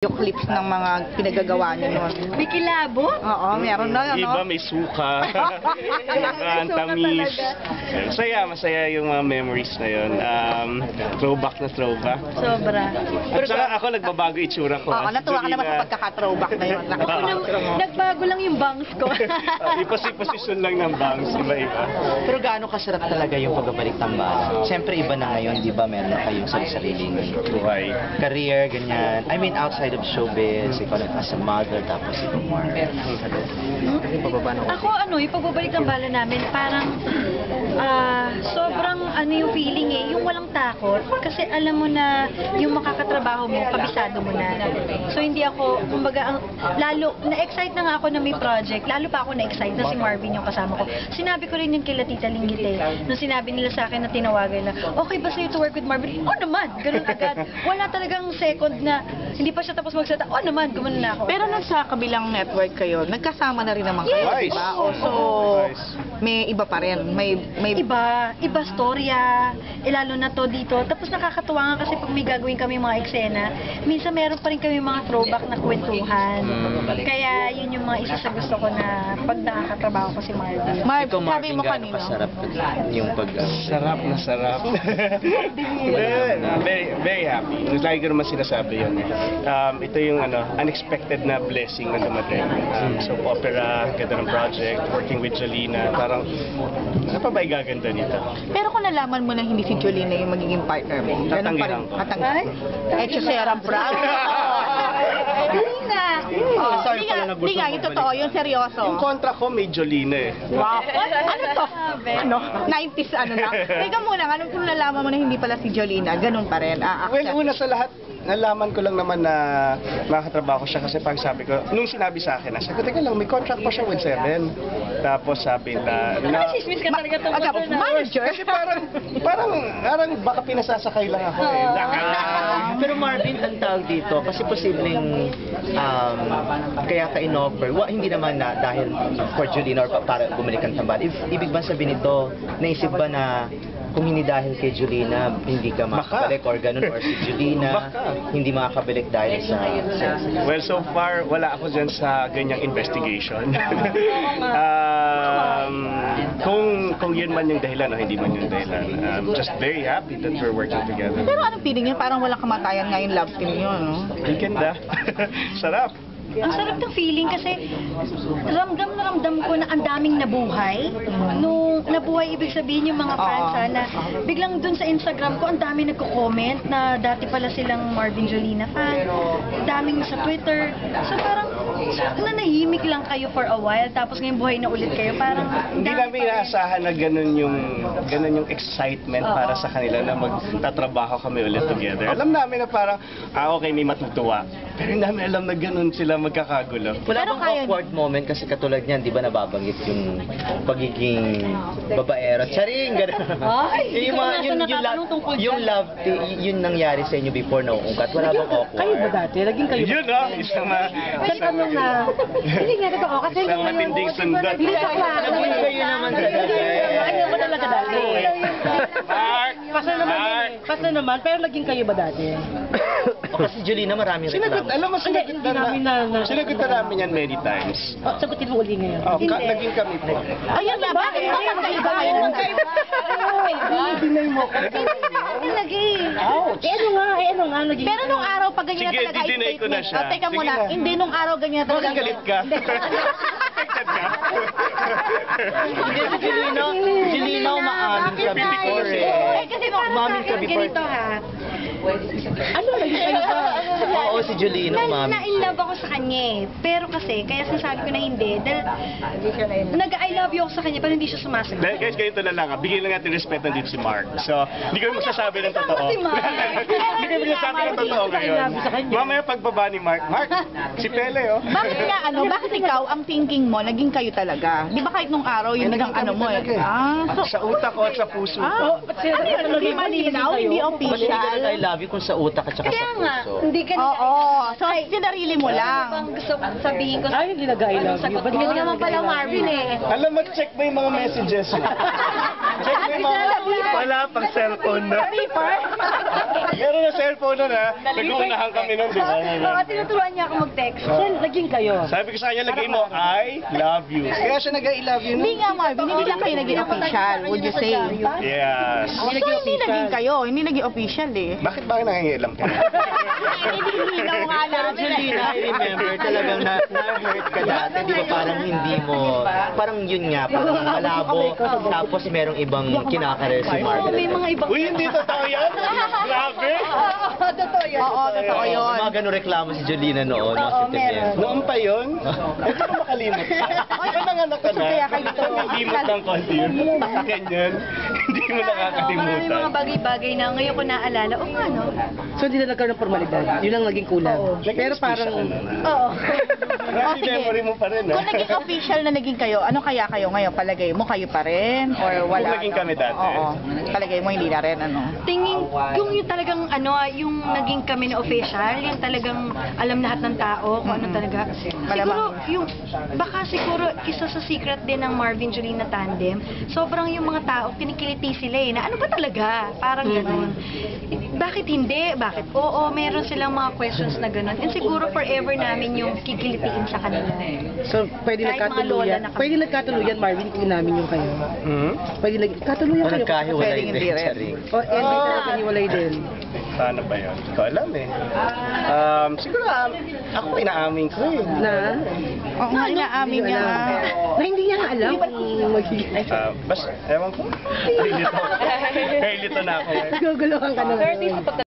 Yung clips ng mga pinagagawa niyo noon. May kilabo? Oo, meron na yun, Iba no? may suka, tamis. Masaya yung mga memories na yun. Throwback na throwback. Sobra. At saka ako nagbabago itsura ko. Oo, natuwa ka naman sa pagkaka-throwback na yun. Nagbago lang yung bangs ko. Iposisyon lang ng bangs, iba-iba. Pero gaano kasarap talaga yung pagbabalik tambalan? Siyempre iba na ngayon, di ba? Meron na kayong sariling Buhay. career, ganyan. I mean, outside of showbiz, ikaw lang as a mother, tapos ikaw more. Ako yung pagbabalik ng bala namin, parang sobrang yung feeling yung walang takot. Kasi alam mo na yung makakatrabaho mo, kabisado mo na. So hindi ako, kumbaga, lalo, na-excite na nga ako na may project, lalo pa ako na-excite na si Marvin yung kasama ko. Sinabi ko rin yung kila Tita Linggit nung sinabi nila sa akin na tinawagan na, okay ba sa'yo to work with Marvin? Oo naman, ganun agad. Wala talagang second na, hindi pa siya tapos magsalita, oo naman, gumanon na ako. Pero nung sa kabilang network kayo, nagkasama na rin naman kayo, Yes. di ba? O, so, may iba pa rin. May Iba storya, lalo na to dito. Tapos nakakatuwa nga kasi pag may gagawin kami mga eksena, minsan meron pa rin kami mga throwback na kwentuhan. Kaya yun yung mga isa sa gusto ko na pag nakakatrabaho ko si Marvin. Marv, Ikaw, sabi Marvin, mo gaano kanino? kasarap yung pag... Sarap na sarap. Very happy. Lagi ko naman sinasabi yun. Ito yung unexpected na blessing na dumating. Soap opera, ganda ng project, working with Jolina. Parang, ano pa ba igaganda nito? Pero kung nalaman mo na hindi si Jolina yung magiging partner mo, ganun pa rin. Tatanggihan. Eh, Chesera Brad. Sorry pala na gusto Yung totoo, yung seryoso. Yung kontra ko may Jolina eh. Wow. Ano to? 90s na? Teka muna, kung nalaman mo na hindi pala si Jolina, ganun pa rin. Well, una sa lahat, nalaman ko lang naman na makakatrabaho siya kasi pag sabi ko, nung sinabi sa akin, sabi ko, teka lang, may contract pa siya with Seven. Tapos sabi na Chismis ka talaga tungkol na. Manager? kasi parang baka pinasasakay lang ako eh. Pero Marvin, ang tawag dito, kasi posibleng kaya ka in-offer, hindi naman na dahil for Jolina or para bumalik ang tambal. Ibig ba sabihin nito, naisip ba na kung hindi dahil kay Jolina, hindi ka makakabalik or ganun, or si Jolina, hindi makakabalik dahil sa... Well, so far, wala ako dyan sa ganyang investigation. Kung yun man yung dahilan o hindi man yung dahilan. I'm just very happy that we're working together. Pero anong feeling niya? Parang walang kamatayan nga yung love team niyo, no? Ang ganda. Sarap. Ang sarap ng feeling kasi ramdam na ramdam ko na ang daming nabuhay. Nung nabuhay, ibig sabihin yung mga fans na biglang dun sa Instagram ko, ang daming nagko-comment na dati pala silang Marvin Jolina fan. Daming sa Twitter. So parang nanahimik lang kayo for a while, tapos ngayon buhay na ulit kayo. Parang Hindi namin inaasahan na ganun yung excitement para sa kanila na magtatrabaho kami ulit together. Alam namin na parang, okay, may matutuwa. Pero hindi namin alam na ganun sila magkakagulo. Wala bang awkward moment kasi katulad niyan, di ba nababanggit yung pagiging babaero? Charing! Gano'n. Yung love, yun nangyari sa inyo before na uungkat. Wala bang awkward? Kayo ba dati? Naging kayo ba? Yun Hindi nga totoo kasi isang matinding sundat. hindi sa klaro. Naging kayo naman dati. Ano ba talaga dati? Mark! Kasi naman, pero naging kayo ba dati? O kasi Jolina, maraming Sinagot, reklamo. alam mo, Hindi namin na- sinagot na namin yan many times. Sagutin mo uli ngayon. Naging kami po. Ayun na ba? Magkaiba kayo. Dinay mo. Ano nga, naging... Pero nung araw, pag ganyan Sige, na talaga didinay ko na siya. Teka Sige muna, na. hindi nung araw ganyan na Bakit talaga. galit ka? Affected ka? Hindi si Jolina umaamin ka before eh. Kasi nung Umamin ka before. ganito ha. Ano, naging kayo ba? Oo, si Jolina umamin. Na-inlove ako sa kanya eh. Pero kasi, kaya sinasabi ko na hindi. Dahil nag-I love you ako sa kanya, pero hindi siya sumasagot. Guys, ganito na lang. Bigyan lang natin respeto dito si Mark. So, hindi kami magsasabi ng totoo. si Mark. Hindi kami magsasabi ng totoo ngayon. Mamaya pagbaba ni Mark, si Pele oh. Bakit nga bakit ikaw ang thinking mo, naging kayo talaga? Di ba kahit nung araw, yun ang ano mo eh? Sa utak ko at sa puso ko. Hindi malinaw, hindi Ba't hindi ka official. nag-I love you kung sa utak at saka Kaya sa nga, puso? hindi ka Oo, so sinarili mo lang. Bang gusto kong sabihin ko Ay, hindi nag-I love you. sagot Ba't mo naman pala Marvin eh. Alam mo, check mo yung mga messages mo. Check mo yung mga... Wala pang cellphone na. Meron na cellphone na na. Nag-uunahan kami nun, di ba? Oo, tinuturuan niya ako mag-text. Saan naging kayo? Sabi ko sa kanya, lagay mo, I love you. Kaya siya nag-I love you. Hindi nga, Marvin, hindi lang kayo naging official, would you say? Yes. So, hindi naging kayo, hindi naging official eh. Bakit ba nangingilam ka? Hindi nga Pero namin. Jolina, I remember talagang na-hurt ka dati, di ba? Parang hindi mo, parang yun nga, parang malabo, tapos merong ibang kinakarer si Oo, Marvin. may mga ibang... Uy, hindi totoo yan. Grabe. Totoo yun. Oo, totoo May yun. mga ganun reklamo si Jolina noon. Oo, mga sentimiento. meron. Noon pa yun? Hindi ko makalimot. Di ba nanganak ka na? Kaya kayo dito. Limot ng konti yun. Ganyan. Hindi mo Oo, marami nakakalimutan. mga bagay-bagay na ngayon ko naalala. O nga, no? So hindi na nagkaroon ng formalidad. Yun lang naging kulang. Pero parang... Oo. Happy sige. memory mo pa rin, Kung ha? naging official na naging kayo, ano kaya kayo ngayon? Palagay mo kayo pa rin? Or wala? Kung naging kami dati. Oo. Palagay mo hindi na rin, ano? Tingin, yung talagang ano, yung naging kami na official, yung talagang alam lahat ng tao kung ano talaga. Siguro, Malamang. yung, baka siguro, isa sa secret din ng Marvin Jolina tandem, sobrang yung mga tao, kinikiliti sila eh, na ano ba talaga? Parang ganun. Bakit hindi? Bakit? Oo, meron silang mga questions na ganun. And siguro forever namin yung kikilitiin sa kanila. So, pwede Kahit mga lola nagkatuluyan. na kami. Pwede nagkatuluyan, Marvin, kung namin yung kayo. Hmm? Pwede nagkatuluyan O kayo. nagkahiwalay Pwedeng hindi din, rin. Charing. O, ending na nagkahiwalay din. Paano ba yun? Hindi ko alam eh. Siguro ako inaamin ko eh. Na? Oo nga, inaamin niya. Na hindi niya nga alam kung magiging... Ewan ko. Kailito na ako. Naguguluhan ka na.